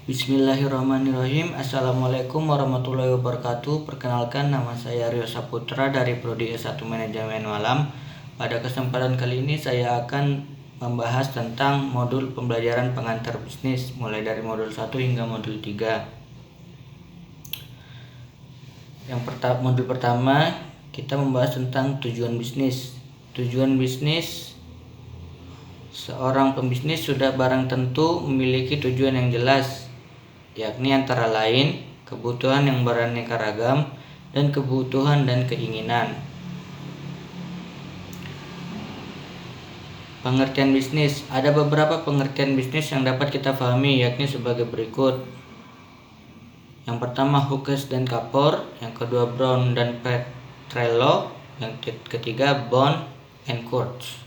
Bismillahirrahmanirrahim. Assalamualaikum warahmatullahi wabarakatuh. Perkenalkan, nama saya Rio Saputra dari Prodi S1 Manajemen Malam. Pada kesempatan kali ini saya akan membahas tentang modul pembelajaran pengantar bisnis, mulai dari modul 1 hingga modul 3. Modul pertama kita membahas tentang tujuan bisnis. Tujuan bisnis, seorang pembisnis sudah barang tentu memiliki tujuan yang jelas, yakni antara lain kebutuhan yang beraneka ragam dan kebutuhan dan keinginan. Pengertian bisnis. Ada beberapa pengertian bisnis yang dapat kita pahami, yakni sebagai berikut. Yang pertama Hughes dan Kapor, yang kedua Brown dan Petrello, yang ketiga Bond and Kurtz.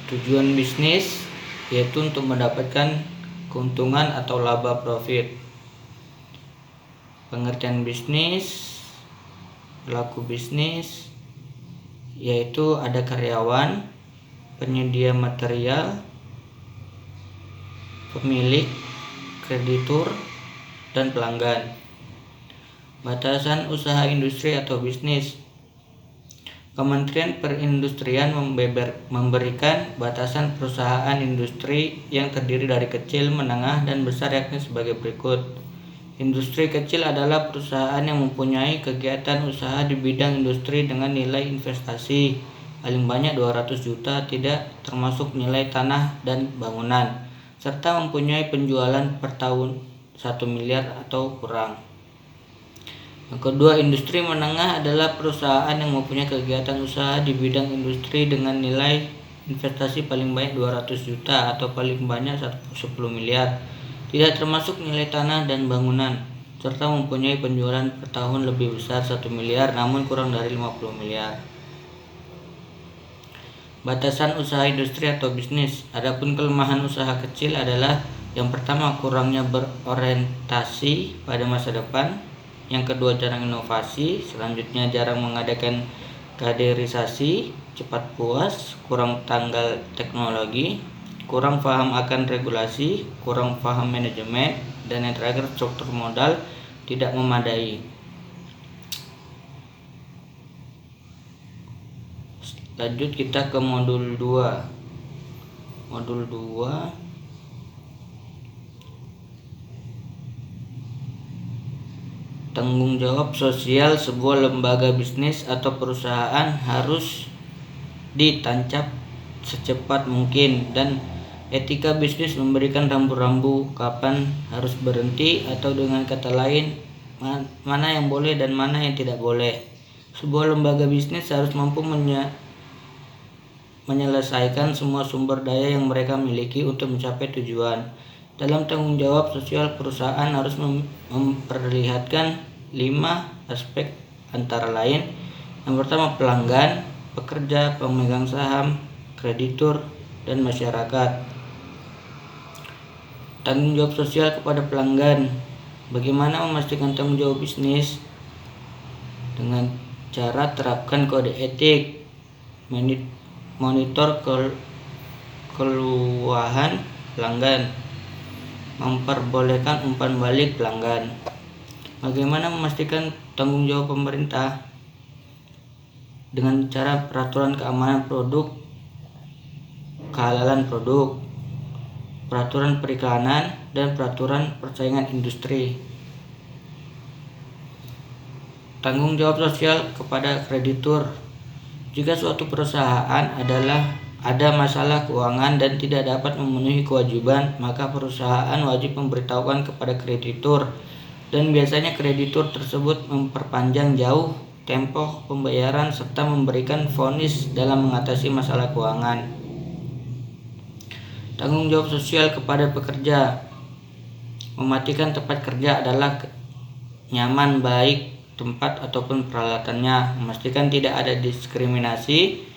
Tujuan bisnis yaitu untuk mendapatkan keuntungan atau laba profit. Pengertian bisnis, pelaku bisnis, yaitu ada karyawan, penyedia material, pemilik, kreditur, dan pelanggan. Batasan usaha industri atau bisnis. Kementerian Perindustrian memberikan batasan perusahaan industri yang terdiri dari kecil, menengah, dan besar, yakni sebagai berikut. Industri kecil adalah perusahaan yang mempunyai kegiatan usaha di bidang industri dengan nilai investasi paling banyak 200 juta, tidak termasuk nilai tanah dan bangunan, serta mempunyai penjualan per tahun 1 miliar atau kurang. Yang kedua, industri menengah adalah perusahaan yang mempunyai kegiatan usaha di bidang industri dengan nilai investasi paling banyak 200 juta atau paling banyak 10 miliar, tidak termasuk nilai tanah dan bangunan, serta mempunyai penjualan per tahun lebih besar 1 miliar namun kurang dari 50 miliar. Batasan usaha industri atau bisnis. Adapun kelemahan usaha kecil adalah yang pertama, kurangnya berorientasi pada masa depan. Yang kedua, jarang inovasi. Selanjutnya, jarang mengadakan kaderisasi, cepat puas, kurang tanggal teknologi, kurang paham akan regulasi, kurang paham manajemen, dan yang terakhir, struktur modal tidak memadai. Lanjut kita ke modul 2. Modul 2 tanggung jawab sosial sebuah lembaga bisnis atau perusahaan harus ditancap secepat mungkin, dan etika bisnis memberikan rambu-rambu kapan harus berhenti, atau dengan kata lain mana yang boleh dan mana yang tidak boleh. Sebuah lembaga bisnis harus mampu menyelesaikan semua sumber daya yang mereka miliki untuk mencapai tujuan. Dalam tanggung jawab sosial, perusahaan harus memperlihatkan 5 aspek, antara lain yang pertama pelanggan, pekerja, pemegang saham, kreditur, dan masyarakat. Tanggung jawab sosial kepada pelanggan. Bagaimana memastikan tanggung jawab bisnis? Dengan cara terapkan kode etik, monitor keluhan pelanggan, memperbolehkan umpan balik pelanggan. Bagaimana memastikan tanggung jawab pemerintah? Dengan cara peraturan keamanan produk, kehalalan produk, peraturan periklanan, dan peraturan persaingan industri. Tanggung jawab sosial kepada kreditur. Jika suatu perusahaan ada masalah keuangan dan tidak dapat memenuhi kewajiban, maka perusahaan wajib memberitahukan kepada kreditur, dan biasanya kreditur tersebut memperpanjang jauh tempo pembayaran serta memberikan vonis dalam mengatasi masalah keuangan. Tanggung jawab sosial kepada pekerja. Mematikan tempat kerja adalah nyaman, baik tempat ataupun peralatannya, memastikan tidak ada diskriminasi.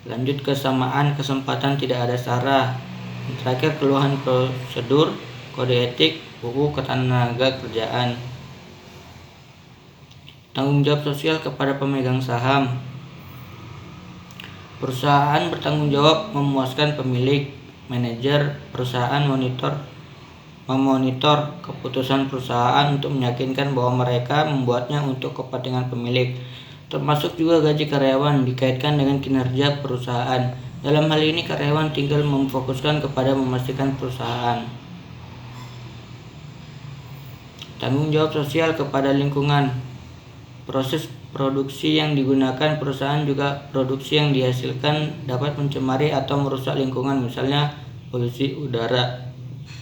Lanjut, kesamaan kesempatan, tidak ada sara. Terakhir, keluhan prosedur, kode etik, UU Ketenaga Kerjaan. Tanggung jawab sosial kepada pemegang saham. Perusahaan bertanggung jawab memuaskan pemilik, manajer perusahaan memonitor keputusan perusahaan untuk meyakinkan bahwa mereka membuatnya untuk kepentingan pemilik, termasuk juga gaji karyawan dikaitkan dengan kinerja perusahaan. Dalam hal ini karyawan tinggal memfokuskan kepada memastikan perusahaan. Tanggung jawab sosial kepada lingkungan. Proses produksi yang digunakan perusahaan juga produksi yang dihasilkan dapat mencemari atau merusak lingkungan, misalnya polusi udara,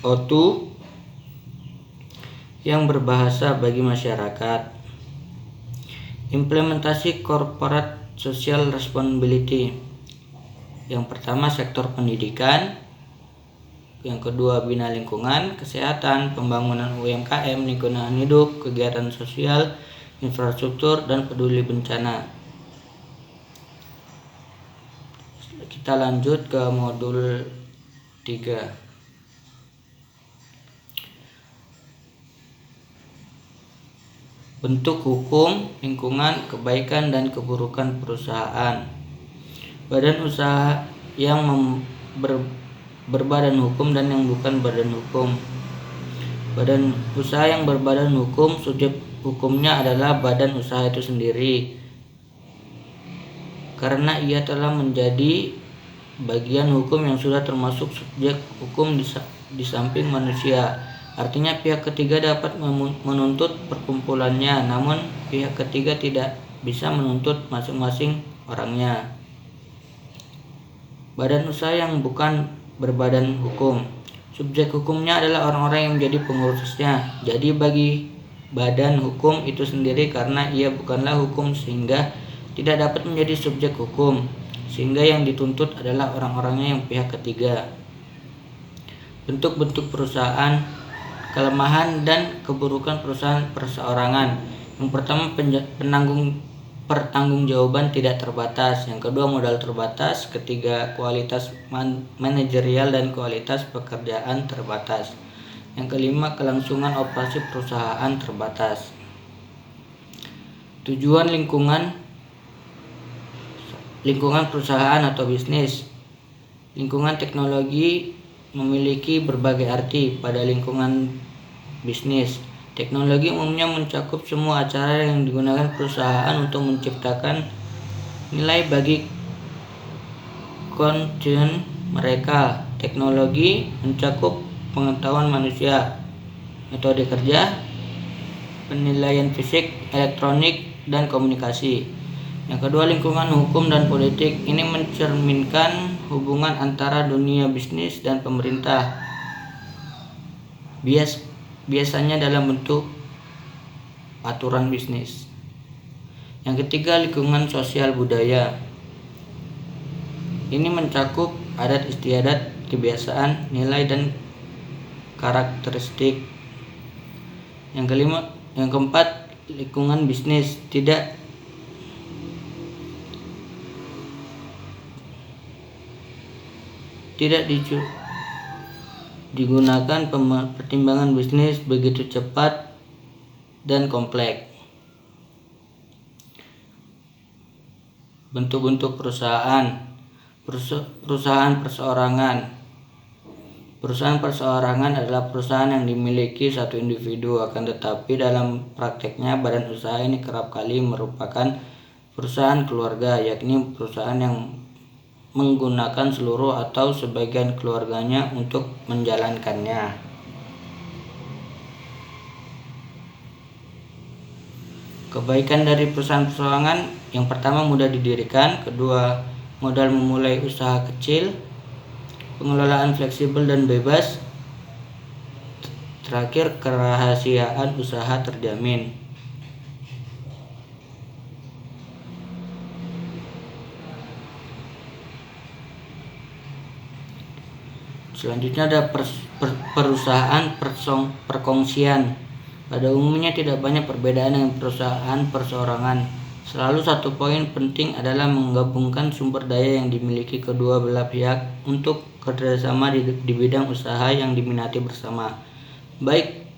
O2 yang berbahaya bagi masyarakat. Implementasi corporate social responsibility. Yang pertama sektor pendidikan, yang kedua bina lingkungan, kesehatan, pembangunan UMKM, lingkungan hidup, kegiatan sosial, infrastruktur, dan peduli bencana. Kita lanjut ke modul 3. Bentuk hukum, lingkungan, kebaikan, dan keburukan perusahaan. Badan usaha yang berbadan hukum dan yang bukan badan hukum. Badan usaha yang berbadan hukum, subjek hukumnya adalah badan usaha itu sendiri, karena ia telah menjadi bagian hukum yang sudah termasuk subjek hukum di samping manusia. Artinya pihak ketiga dapat menuntut perkumpulannya, namun pihak ketiga tidak bisa menuntut masing-masing orangnya. Badan usaha yang bukan berbadan hukum, subjek hukumnya adalah orang-orang yang menjadi pengurusnya. Jadi bagi badan hukum itu sendiri, karena ia bukanlah hukum sehingga tidak dapat menjadi subjek hukum, sehingga yang dituntut adalah orang-orangnya yang pihak ketiga. Bentuk-bentuk perusahaan, kelemahan dan keburukan perusahaan perseorangan. Yang pertama pertanggungjawaban tidak terbatas, yang kedua modal terbatas, ketiga kualitas manajerial dan kualitas pekerjaan terbatas, yang kelima kelangsungan operasi perusahaan terbatas. Tujuan lingkungan perusahaan atau bisnis. Lingkungan teknologi memiliki berbagai arti pada lingkungan bisnis. Teknologi umumnya mencakup semua acara yang digunakan perusahaan untuk menciptakan nilai bagi konsumen mereka. Teknologi mencakup pengetahuan manusia, metode kerja, penilaian fisik, elektronik, dan komunikasi. Yang kedua, lingkungan hukum dan politik. Ini mencerminkan hubungan antara dunia bisnis dan pemerintah, biasanya dalam bentuk aturan bisnis. Yang ketiga, lingkungan sosial budaya. Ini mencakup adat istiadat, kebiasaan, nilai, dan karakteristik. Yang keempat, lingkungan bisnis tidak digunakan pertimbangan bisnis begitu cepat dan kompleks. Bentuk-bentuk perusahaan perseorangan. Perusahaan perseorangan adalah perusahaan yang dimiliki satu individu, akan tetapi dalam prakteknya badan usaha ini kerap kali merupakan perusahaan keluarga, yakni perusahaan yang menggunakan seluruh atau sebagian keluarganya untuk menjalankannya. Kebaikan dari perusahaan perseorangan, yang pertama mudah didirikan, kedua modal memulai usaha kecil, pengelolaan fleksibel dan bebas, terakhir kerahasiaan usaha terjamin. Selanjutnya ada perusahaan perkongsian. Pada umumnya tidak banyak perbedaan dengan perusahaan perseorangan. Selalu satu poin penting adalah menggabungkan sumber daya yang dimiliki kedua belah pihak untuk kerjasama di bidang usaha yang diminati bersama. Baik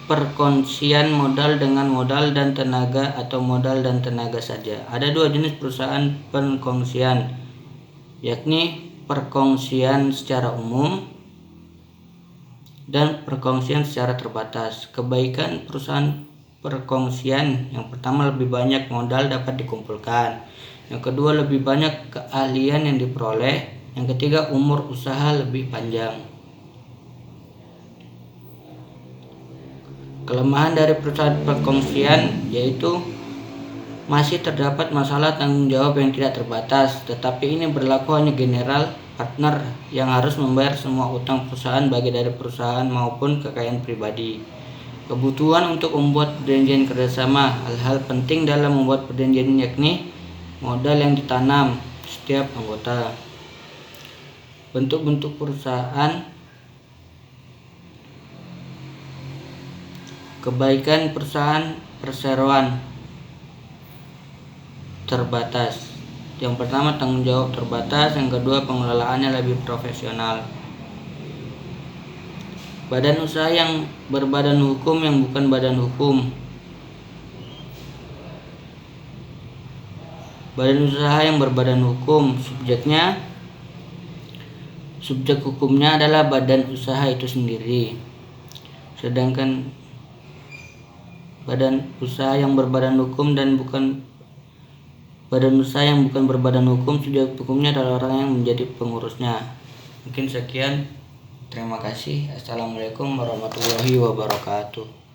perkongsian modal dengan modal dan tenaga atau modal dan tenaga saja. Ada dua jenis perusahaan perkongsian, yakni perkongsian secara umum dan perkongsian secara terbatas. Kebaikan perusahaan perkongsian: yang pertama, lebih banyak modal dapat dikumpulkan. Yang kedua, lebih banyak keahlian yang diperoleh. Yang ketiga, umur usaha lebih panjang. Kelemahan dari perusahaan perkongsian yaitu masih terdapat masalah tanggung jawab yang tidak terbatas, tetapi ini berlaku hanya general partner yang harus membayar semua utang perusahaan baik dari perusahaan maupun kekayaan pribadi. Kebutuhan untuk membuat perjanjian kerjasama: hal-hal penting dalam membuat perjanjian yakni modal yang ditanam setiap anggota. Bentuk-bentuk perusahaan. Kebaikan perusahaan perseroan terbatas: yang pertama, tanggung jawab terbatas. Yang kedua, pengelolaannya lebih profesional. Badan usaha yang berbadan hukum yang bukan badan hukum. Badan usaha yang berbadan hukum, subjek hukumnya adalah badan usaha itu sendiri. Sedangkan badan usaha yang berbadan hukum dan bukan badan usaha yang bukan berbadan hukum, subjek hukumnya adalah orang yang menjadi pengurusnya. Mungkin sekian. Terima kasih. Assalamualaikum warahmatullahi wabarakatuh.